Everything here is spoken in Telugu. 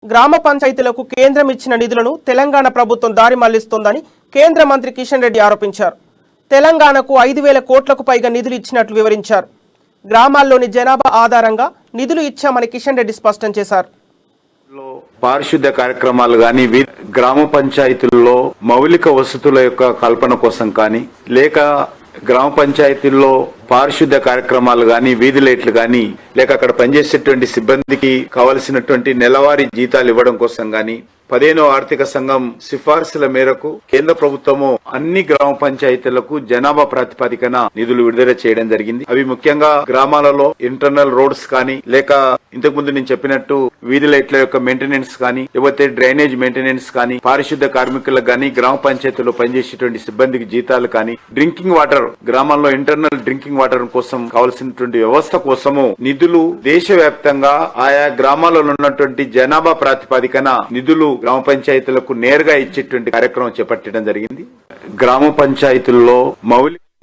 గ్రామ పంచాయతీలకు కేంద్రం ఇచ్చిన నిధులను తెలంగాణ ప్రభుత్వం దారి మళ్లిస్తోందని కేంద్ర మంత్రి కిషన్ రెడ్డి ఆరోపించారు. తెలంగాణకు 5,000 కోట్లకు పైగా నిధులు ఇచ్చినట్లు వివరించారు. గ్రామాల్లోని జనాభా ఆధారంగా నిధులు ఇచ్చామని కిషన్ రెడ్డి స్పష్టం చేశారు. పారిశుద్ధ్య కార్యక్రమాలు గాని గ్రామ పంచాయతీల్లో మౌలిక వసతుల యొక్క కల్పన కోసం కానీ లేక గ్రామ పంచాయతీల్లో పారిశుద్ధ్య కార్యక్రమాలు గాని వీధి లైట్లు గాని లేక అక్కడ పనిచేసేటువంటి సిబ్బందికి కావలసినటువంటి నెలవారీ జీతాలు ఇవ్వడం కోసం గాని 15వ ఆర్థిక సంఘం సిఫార్సుల మేరకు కేంద్ర ప్రభుత్వము అన్ని గ్రామ పంచాయతీలకు జనాభా ప్రాతిపదికన నిధులు విడుదల చేయడం జరిగింది. అవి ముఖ్యంగా గ్రామాలలో ఇంటర్నల్ రోడ్స్ కానీ లేక ఇంతకు ముందు నేను చెప్పినట్టు వీధి లైట్ల యొక్క మెయింటెనెన్స్ కానీ లేకపోతే డ్రైనేజ్ మెయింటెనెన్స్ కానీ పారిశుద్ధ్య కార్మికులకు కానీ గ్రామ పంచాయతీలో పనిచేసేటువంటి సిబ్బందికి జీతాలు కానీ డ్రింకింగ్ వాటర్ గ్రామాల్లో ఇంటర్నల్ డ్రింకింగ్ వాటర్ కోసం కావాల్సినటువంటి వ్యవస్థ కోసము నిధులు దేశవ్యాప్తంగా ఆయా గ్రామాలలో ఉన్నటువంటి జనాభా ప్రాతిపదికన నిధులు గ్రామ పంచాయతీలకు నేరుగా ఇచ్చేటువంటి కార్యక్రమం చేపట్టడం జరిగింది. గ్రామ పంచాయతీల్లో మౌలిక